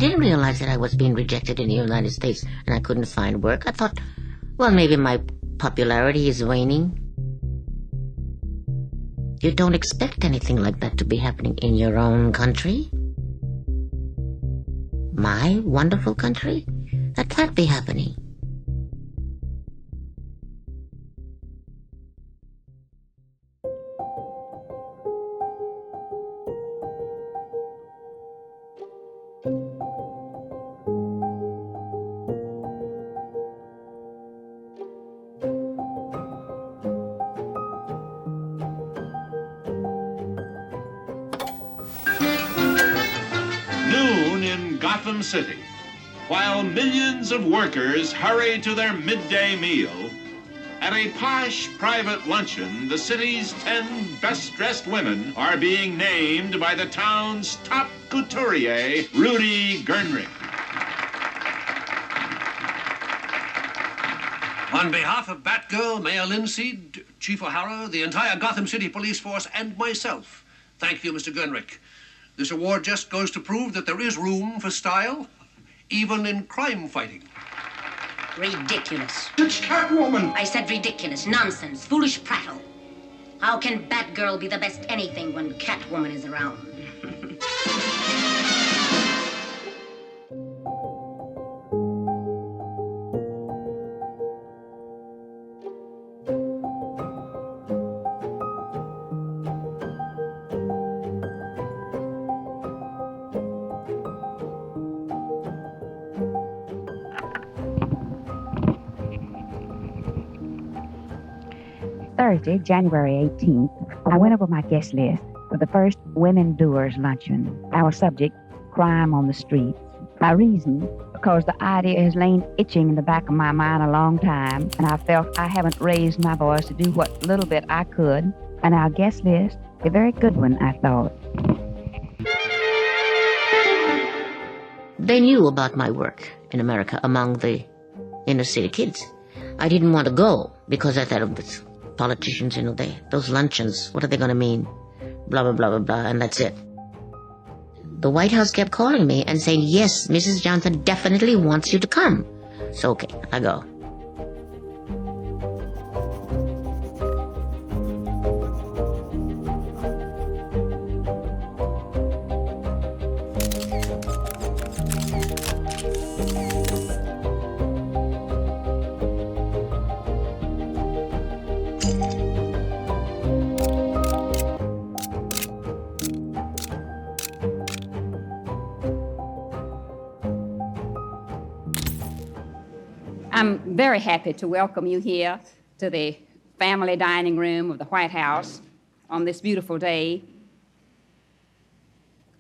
didn't realize that I was being rejected in the United States and I couldn't find work. I thought, well, maybe my popularity is waning. You don't expect anything like that to be happening in your own country. My wonderful country? That can't be happening. Noon in Gotham City. While millions of workers hurry to their midday meal, at a posh private luncheon, the city's 10 best-dressed women are being named by the town's top couturier, Rudy Gernrich. On behalf of Batgirl, Mayor Linseed, Chief O'Hara, the entire Gotham City police force, and myself, thank you, Mr. Gernrich. This award just goes to prove that there is room for style, even in crime fighting. Ridiculous. It's Catwoman! I said ridiculous, nonsense, foolish prattle. How can Batgirl be the best anything when Catwoman is around? Thursday, January 18th, I went over my guest list for the first Women Doers Luncheon. Our subject, crime on the streets. My reason, because the idea has lain itching in the back of my mind a long time, and I felt I haven't raised my voice to do what little bit I could. And our guest list, a very good one, I thought. They knew about my work in America among the inner city kids. I didn't want to go because I thought of this. Politicians, those luncheons, what are they going to mean? Blah, blah, blah, blah, blah, and that's it. The White House kept calling me and saying, yes, Mrs. Johnson definitely wants you to come. So, okay, I go. I'm very happy to welcome you here to the family dining room of the White House on this beautiful day.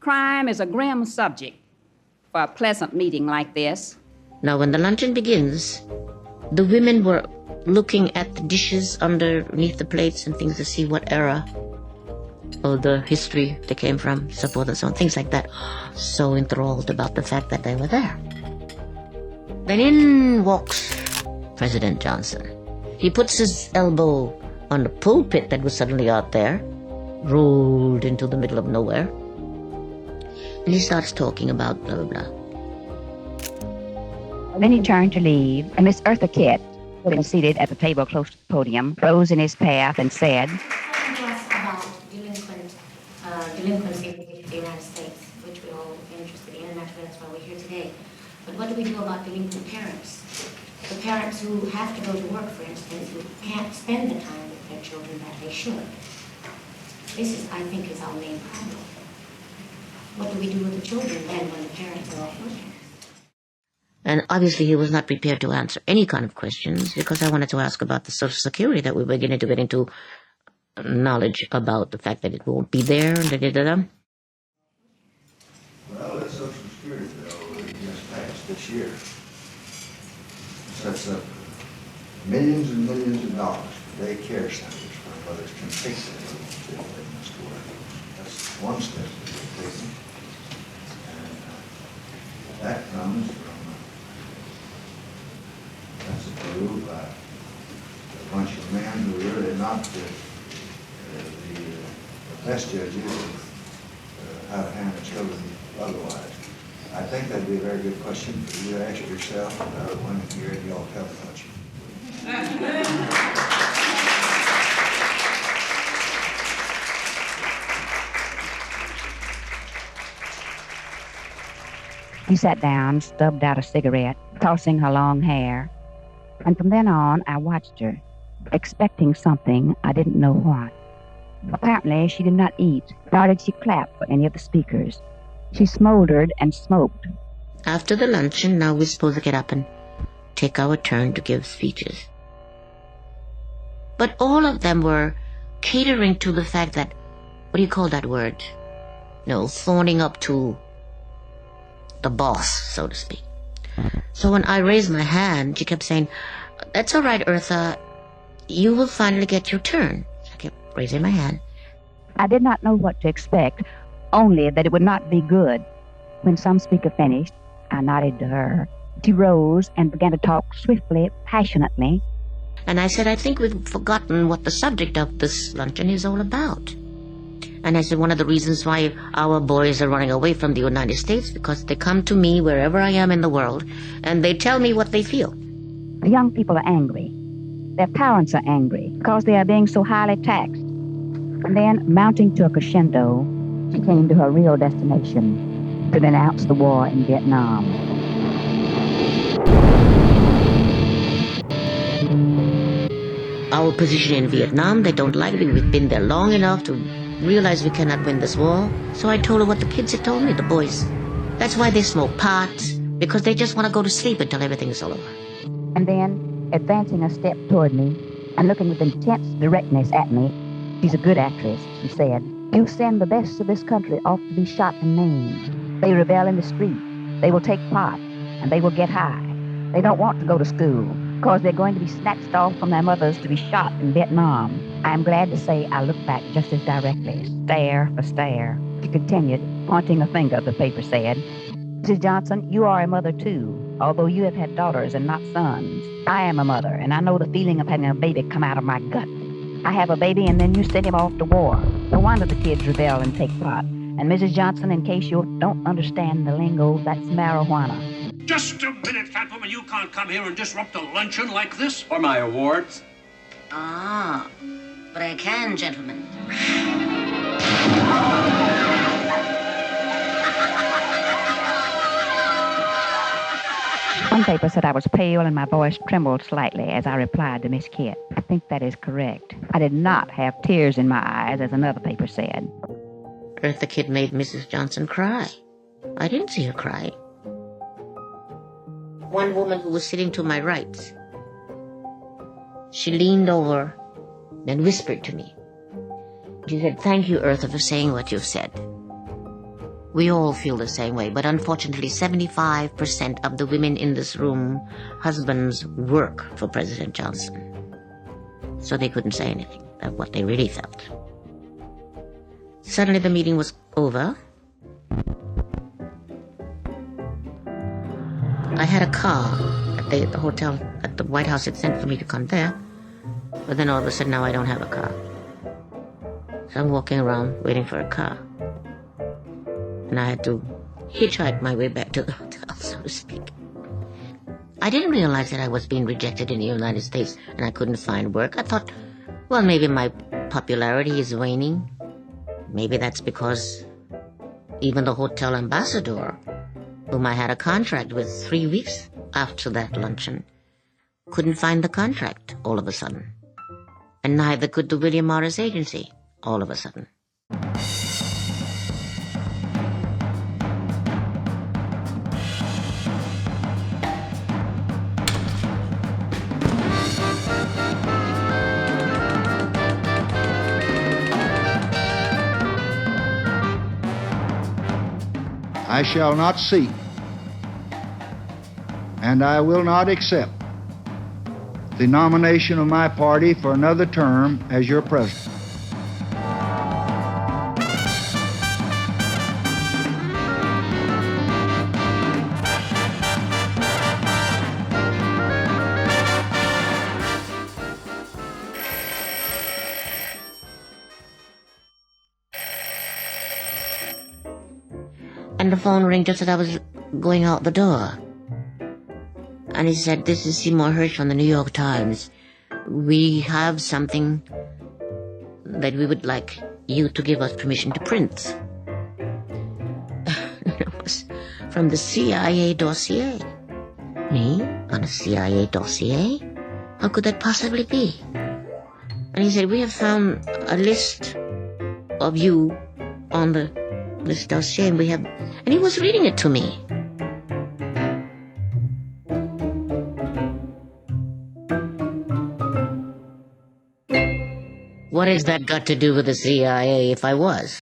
Crime is a grim subject for a pleasant meeting like this. Now, when the luncheon begins, the women were looking at the dishes underneath the plates and things to see what era or the history they came from, so forth and so on, things like that. So enthralled about the fact that they were there. Then in walks President Johnson. He puts his elbow on the pulpit that was suddenly out there, rolled into the middle of nowhere, and he starts talking about blah, blah, blah. Then he turned to leave, and Miss Eartha Kitt, who had been seated at the table close to the podium, rose in his path and said, About delinquency in the United States, which we're all interested in, and that's why we're here today. But what do we do about delinquent parents? The parents who have to go to work, for instance, who can't spend the time with their children that they should. This is, I think, is our main problem. What do we do with the children then when the parents are off working? And obviously he was not prepared to answer any kind of questions because I wanted to ask about the Social Security that we were beginning to get into knowledge about the fact that it won't be there and da-da-da-da. Well, the Social Security bill that just passed this year sets up millions and millions of dollars for daycare centers for mothers can take their little children to work. That's one step that we're taking. And that comes from, that's approved by a bunch of men who are really not the best judges of how to handle children otherwise. I think that'd be a very good question for you to ask yourself, and other women here, and y'all tell me what you. She sat down, stubbed out a cigarette, tossing her long hair. And from then on, I watched her, expecting something I didn't know what. Apparently, she did not eat, nor did she clap for any of the speakers. She smoldered and smoked. After the luncheon, now we're supposed to get up and take our turn to give speeches. But all of them were catering to the fact that, what do you call that word? No, phoning up to the boss, so to speak. So when I raised my hand, she kept saying, "That's all right, Eartha. You will finally get your turn." So I kept raising my hand. I did not know what to expect, only that it would not be good. When some speaker finished, I nodded to her. She rose and began to talk swiftly, passionately. And I said, "I think we've forgotten what the subject of this luncheon is all about." And I said, one of the reasons why our boys are running away from the United States, because they come to me wherever I am in the world, and they tell me what they feel. The young people are angry. Their parents are angry because they are being so highly taxed. And then, mounting to a crescendo, she came to her real destination, to denounce the war in Vietnam. Our position in Vietnam, they don't like it. We've been there long enough to realize we cannot win this war. So I told her what the kids had told me, the boys. That's why they smoke pot, because they just want to go to sleep until everything is all over. And then, advancing a step toward me and looking with intense directness at me, "She's a good actress," she said. "You send the best of this country off to be shot and maimed. They rebel in the street. They will take pot, and they will get high. They don't want to go to school, because they're going to be snatched off from their mothers to be shot in Vietnam." I am glad to say I looked back just as directly, stare for stare. She continued, pointing a finger, the paper said. "Mrs. Johnson, you are a mother too, although you have had daughters and not sons. I am a mother, and I know the feeling of having a baby come out of my gut. I have a baby, and then you send him off to war. No wonder the kids rebel and take pot. And Mrs. Johnson, in case you don't understand the lingo, that's marijuana." Just a minute, Catwoman. You can't come here and disrupt a luncheon like this. Or my awards. Ah, but I can, gentlemen. One paper said I was pale and my voice trembled slightly as I replied to Miss Kitt. I think that is correct. I did not have tears in my eyes, as another paper said. Eartha Kitt made Mrs. Johnson cry. I didn't see her cry. One woman who was sitting to my right, she leaned over and whispered to me. She said, "Thank you, Eartha, for saying what you've said. We all feel the same way, but unfortunately 75% of the women in this room, husbands work for President Johnson." So they couldn't say anything of what they really felt. Suddenly the meeting was over. I had a car at the hotel, at the White House. It sent for me to come there. But then all of a sudden now I don't have a car. So I'm walking around waiting for a car. And I had to hitchhike my way back to the hotel, so to speak. I didn't realize that I was being rejected in the United States and I couldn't find work. I thought, well, maybe my popularity is waning. Maybe that's because even the hotel ambassador, whom I had a contract with 3 weeks after that luncheon, couldn't find the contract all of a sudden. And neither could the William Morris Agency all of a sudden. I shall not seek, and I will not accept the nomination of my party for another term as your president. And the phone rang just as I was going out the door. And he said, "This is Seymour Hersh from the New York Times. We have something that we would like you to give us permission to print." It was from the CIA dossier. Me? On a CIA dossier? How could that possibly be? And he said, "We have found a list of you on this dossier, and and he was reading it to me. What has that got to do with the CIA if I was?